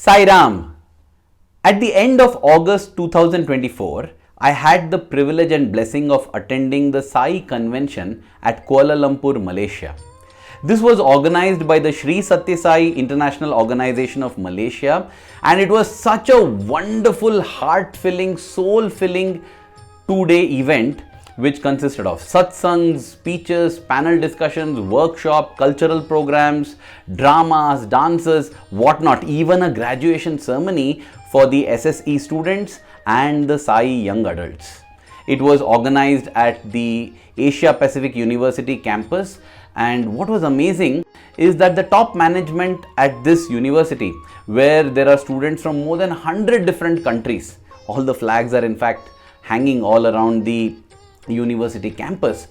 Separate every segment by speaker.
Speaker 1: Sai Ram. At the end of August 2024, I had the privilege and blessing of attending the Sai convention at Kuala Lumpur, Malaysia. This was organized by the Sri Sathya Sai International Organization of Malaysia, and it was such a wonderful, heart-filling, soul-filling 2-day event which consisted of satsangs, speeches, panel discussions, workshop, cultural programs, dramas, dances, whatnot, even a graduation ceremony for the SSE students and the Sai young adults. It was organized at the Asia Pacific University campus, and what was amazing is that the top management at this university, where there are students from more than 100 different countries, all the flags are in fact hanging all around the university campus.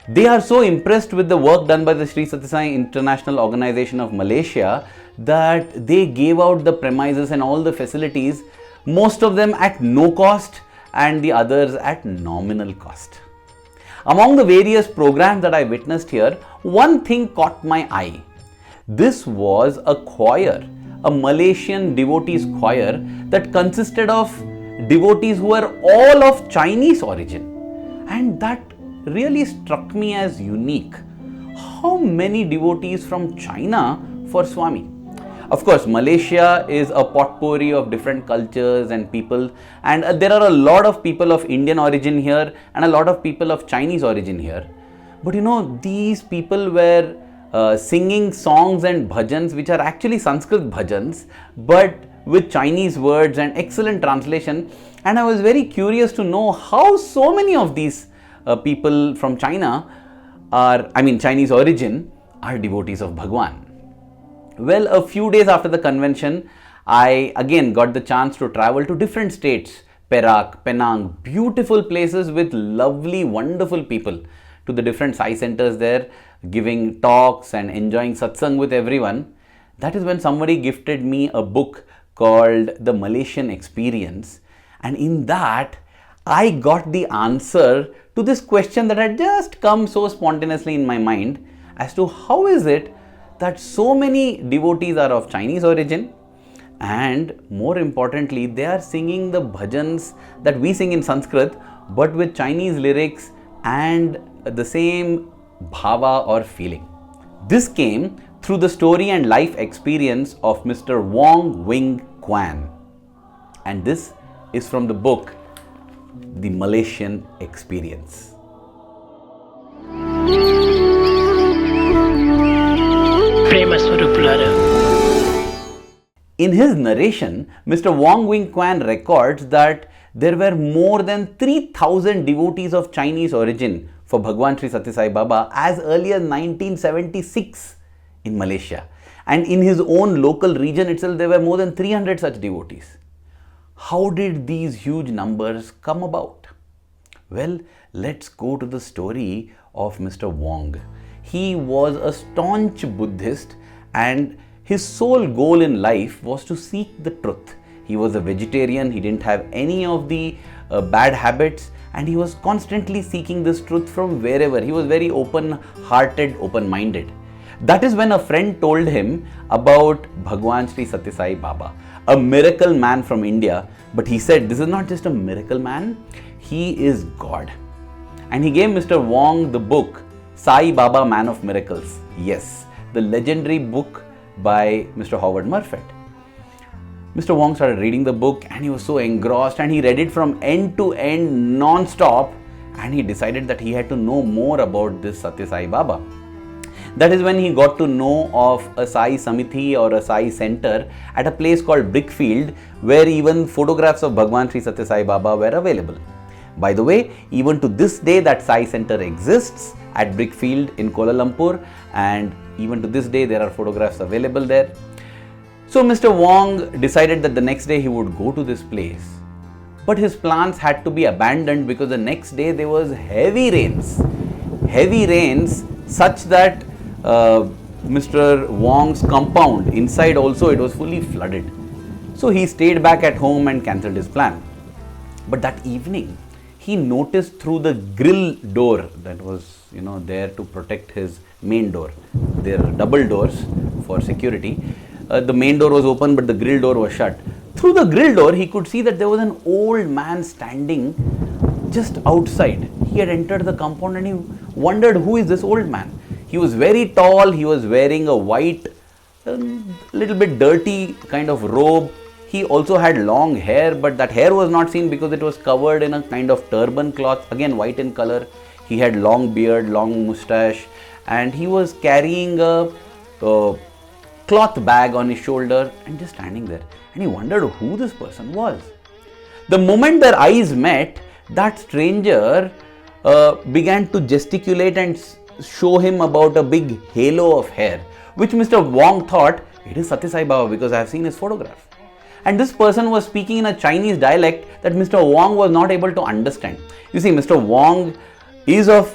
Speaker 1: They are so impressed with the work done by the Sri Sathya Sai International Organization of Malaysia that they gave out the premises and all the facilities, most of them at no cost and the others at nominal cost. Among the various programs that I witnessed here, one thing caught my eye. This was a choir, a Malaysian devotees choir that consisted of devotees who were all of Chinese origin. And that really struck me as unique. How many devotees from China for Swami? Of course, Malaysia is a potpourri of different cultures and people, and there are a lot of people of Indian origin here and a lot of people of Chinese origin here. But you know, these people were singing songs and bhajans which are actually Sanskrit bhajans, but with Chinese words and excellent translation. And I was very curious to know how so many of these people from China Chinese origin, are devotees of Bhagawan. Well, a few days after the convention, I again got the chance to travel to different states, Perak, Penang, beautiful places with lovely, wonderful people, to the different Sai centers there, giving talks and enjoying satsang with everyone. That is when somebody gifted me a book called The Malaysian Experience, and in that I got the answer to this question that had just come so spontaneously in my mind as to how is it that so many devotees are of Chinese origin, and more importantly, they are singing the bhajans that we sing in Sanskrit but with Chinese lyrics and the same bhava or feeling. This came through the story and life experience of Mr. Wong Wing Kwan, and this is from the book The Malaysian Experience. In his narration, Mr. Wong Wing Kwan records that there were more than 3,000 devotees of Chinese origin for Bhagawan Sri Sathya Sai Baba as early as 1976 in Malaysia. And in his own local region itself, there were more than 300 such devotees. How did these huge numbers come about? Well, let's go to the story of Mr. Wong. He was a staunch Buddhist, and his sole goal in life was to seek the truth. He was a vegetarian, he didn't have any of the bad habits, and he was constantly seeking this truth from wherever. He was very open-hearted, open-minded. That is when a friend told him about Bhagawan Sri Sathya Sai Baba, a miracle man from India. But he said, this is not just a miracle man, he is God. And he gave Mr. Wong the book, Sai Baba Man of Miracles. Yes, the legendary book by Mr. Howard Murphet. Mr. Wong started reading the book and he was so engrossed, and he read it from end to end non-stop, and he decided that he had to know more about this Sathya Sai Baba. That is when he got to know of a Sai Samiti or a Sai center at a place called Brickfield, where even photographs of Bhagawan Sri Sathya Sai Baba were available. By the way, even to this day that Sai center exists at Brickfield in Kuala Lumpur, and even to this day there are photographs available there. So Mr. Wong decided that the next day he would go to this place. But his plans had to be abandoned because the next day there was heavy rains such that Mr. Wong's compound inside also, it was fully flooded. So he stayed back at home and cancelled his plan. But that evening he noticed through the grill door that was there to protect his main door. There are double doors for security. the main door was open but the grill door was shut. Through the grill door he could see that there was an old man standing just outside. He had entered the compound and he wondered, who is this old man? He was very tall, he was wearing a white, little bit dirty kind of robe. He also had long hair, but that hair was not seen because it was covered in a kind of turban cloth, again white in color. He had long beard, long moustache, and he was carrying a cloth bag on his shoulder and just standing there. And he wondered who this person was. The moment their eyes met, that stranger began to gesticulate and show him about a big halo of hair, which Mr. Wong thought, it is Sathya Sai Baba because I have seen his photograph. And this person was speaking in a Chinese dialect that Mr. Wong was not able to understand. You see, Mr. Wong is of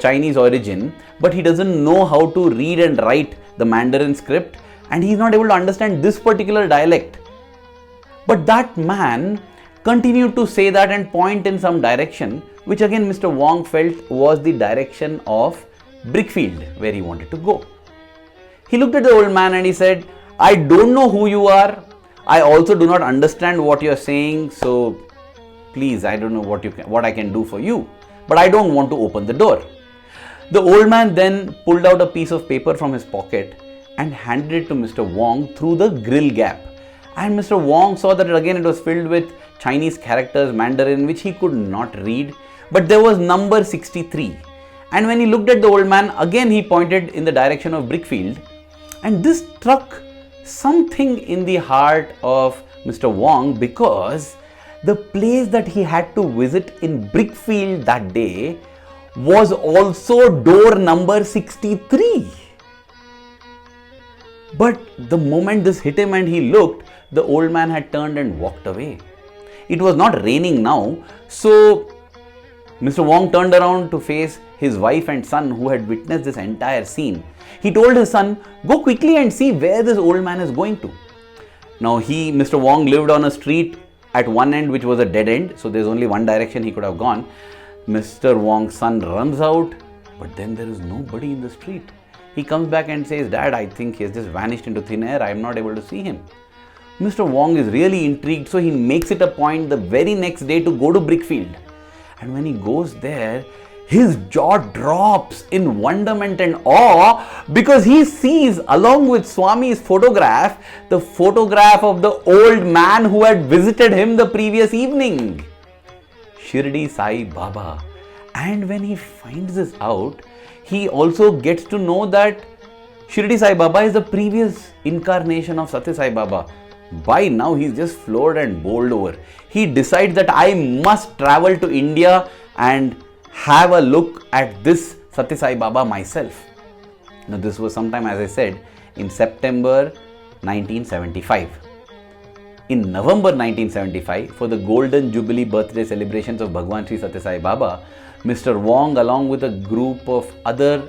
Speaker 1: Chinese origin, but he doesn't know how to read and write the Mandarin script, and he is not able to understand this particular dialect. But that man continued to say that and point in some direction, which again Mr. Wong felt was the direction of Brickfield, where he wanted to go. He looked at the old man and he said, I don't know who you are. I also do not understand what you are saying, so please, I don't know what I can do for you, but I don't want to open the door. The old man then pulled out a piece of paper from his pocket and handed it to Mr. Wong through the grill gap. And Mr. Wong saw that again it was filled with Chinese characters, Mandarin, which he could not read, but there was number 63. And when he looked at the old man, again he pointed in the direction of Brickfield, and this struck something in the heart of Mr. Wong, because the place that he had to visit in Brickfield that day was also door number 63. But the moment this hit him and he looked, the old man had turned and walked away. It was not raining now, so Mr. Wong turned around to face his wife and son who had witnessed this entire scene. He told his son, go quickly and see where this old man is going to. Now Mr. Wong lived on a street at one end which was a dead end, so there's only one direction he could have gone. Mr. Wong's son runs out, but then there is nobody in the street. He comes back and says, Dad, I think he has just vanished into thin air. I am not able to see him. Mr. Wong is really intrigued, so he makes it a point the very next day to go to Brickfield. And when he goes there, his jaw drops in wonderment and awe, because he sees, along with Swami's photograph, the photograph of the old man who had visited him the previous evening, Shirdi Sai Baba. And when he finds this out, he also gets to know that Shirdi Sai Baba is the previous incarnation of Sathya Sai Baba. By now, he's just floored and bowled over. He decides that I must travel to India and have a look at this Sathya Sai Baba myself. Now, this was sometime, as I said, in September 1975. In November 1975, for the Golden Jubilee birthday celebrations of Bhagawan Sri Sathya Sai Baba, Mr. Wong, along with a group of other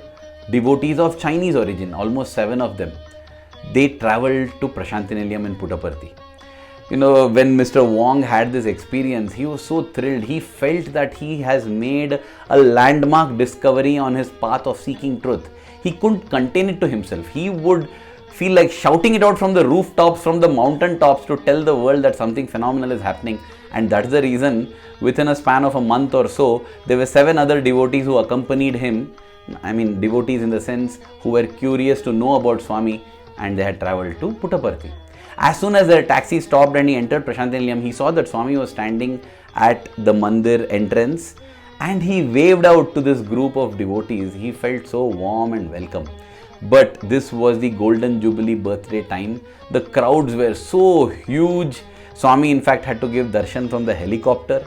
Speaker 1: devotees of Chinese origin, almost 7 of them, they travelled to Prashantinilayam in Puttaparthi. You know, when Mr. Wong had this experience, he was so thrilled. He felt that he has made a landmark discovery on his path of seeking truth. He couldn't contain it to himself. He would feel like shouting it out from the rooftops, from the mountain tops, to tell the world that something phenomenal is happening. And that's the reason, within a span of a month or so, there were 7 other devotees who accompanied him. I mean, devotees in the sense who were curious to know about Swami, and they had travelled to Puttaparthi. As soon as their taxi stopped and he entered Prashantinilayam, he saw that Swami was standing at the mandir entrance, and he waved out to this group of devotees. He felt so warm and welcome. But this was the Golden Jubilee birthday time. The crowds were so huge. Swami in fact had to give darshan from the helicopter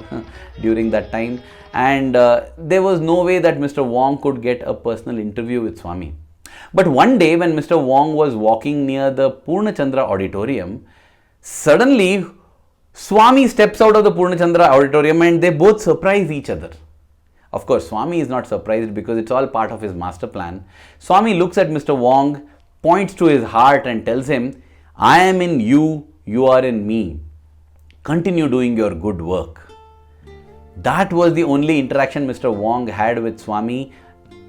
Speaker 1: during that time, and there was no way that Mr. Wong could get a personal interview with Swami. But one day when Mr. Wong was walking near the Purnachandra auditorium, suddenly Swami steps out of the Purnachandra auditorium and they both surprise each other. Of course, Swami is not surprised because it's all part of his master plan. Swami looks at Mr. Wong, points to his heart and tells him, I am in you, you are in me. Continue doing your good work. That was the only interaction Mr. Wong had with Swami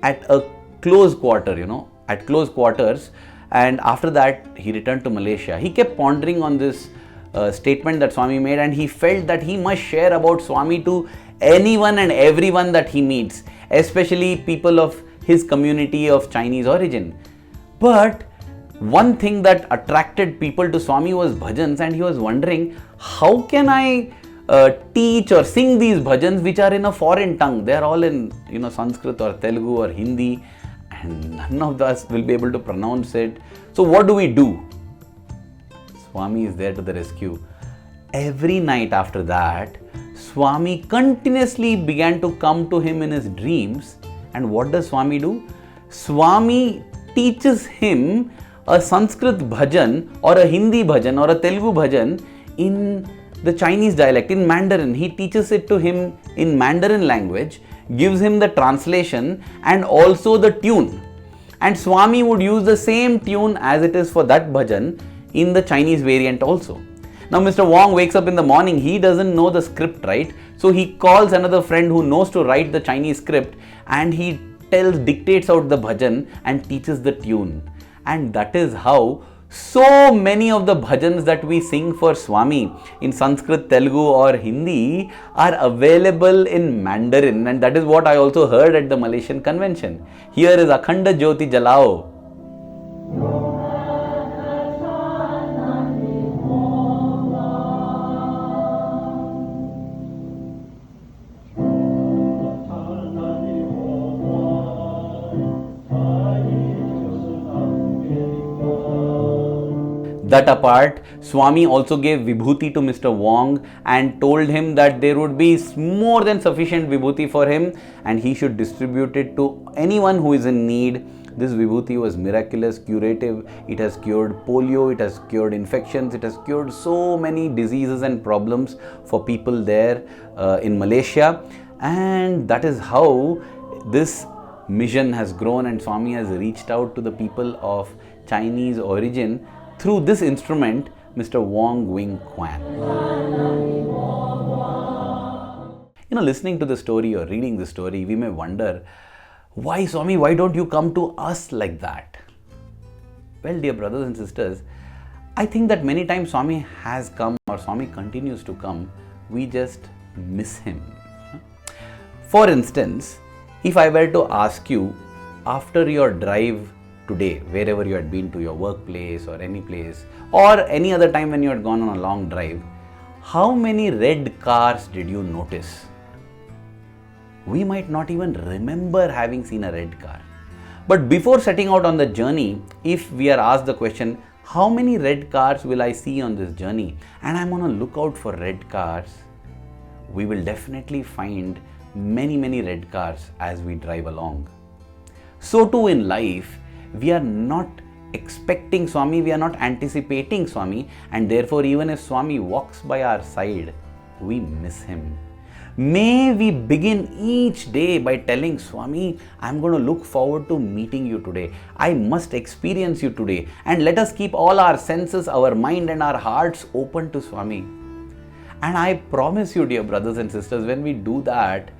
Speaker 1: at a close quarter, at close quarters. And after that, he returned to Malaysia. He kept pondering on this statement that Swami made, and he felt that he must share about Swami to anyone and everyone that he meets, especially people of his community of Chinese origin. But one thing that attracted people to Swami was bhajans, and he was wondering, how can I teach or sing these bhajans which are in a foreign tongue? They are all in Sanskrit or Telugu or Hindi, and none of us will be able to pronounce it. So what do? Swami is there to the rescue. Every night after that, Swami continuously began to come to him in his dreams. And what does Swami do? Swami teaches him a Sanskrit bhajan or a Hindi bhajan or a Telugu bhajan in the Chinese dialect, in Mandarin. He teaches it to him in Mandarin language, gives him the translation and also the tune. And Swami would use the same tune as it is for that bhajan in the Chinese variant also. Now Mr. Wong wakes up in the morning, he doesn't know the script, right? So he calls another friend who knows to write the Chinese script, and he dictates out the bhajan and teaches the tune. And that is how so many of the bhajans that we sing for Swami in Sanskrit, Telugu or Hindi are available in Mandarin, and that is what I also heard at the Malaysian convention. Here is Akhanda Jyoti Jalao. That apart, Swami also gave vibhuti to Mr. Wong and told him that there would be more than sufficient vibhuti for him and he should distribute it to anyone who is in need. This vibhuti was miraculous, curative. It has cured polio, it has cured infections, it has cured so many diseases and problems for people there in Malaysia. And that is how this mission has grown, and Swami has reached out to the people of Chinese origin through this instrument, Mr. Wong Wing Kwan. Listening to the story or reading the story, we may wonder, why Swami, why don't you come to us like that? Well, dear brothers and sisters, I think that many times Swami has come or Swami continues to come, we just miss him. For instance, if I were to ask you, after your drive today, wherever you had been to your workplace or any place, or any other time when you had gone on a long drive, how many red cars did you notice? We might not even remember having seen a red car. But before setting out on the journey, if we are asked the question, how many red cars will I see on this journey? And I'm on a lookout for red cars, we will definitely find many red cars as we drive along. So too in life, we are not expecting Swami, we are not anticipating Swami, and therefore even if Swami walks by our side, we miss him. May we begin each day by telling Swami, I'm going to look forward to meeting you today. I must experience you today. And let us keep all our senses, our mind and our hearts open to Swami. And I promise you, dear brothers and sisters, when we do that,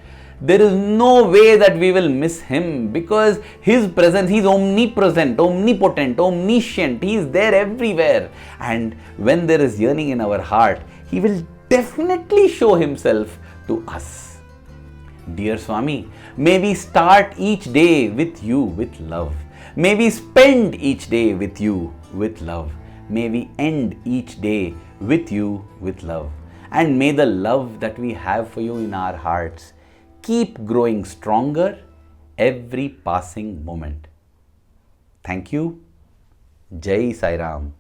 Speaker 1: there is no way that we will miss him, because his presence, he is omnipresent, omnipotent, omniscient. He is there everywhere. And when there is yearning in our heart, he will definitely show himself to us. Dear Swami, may we start each day with you with love. May we spend each day with you with love. May we end each day with you with love. And may the love that we have for you in our hearts keep growing stronger every passing moment. Thank you. Jai Sai Ram.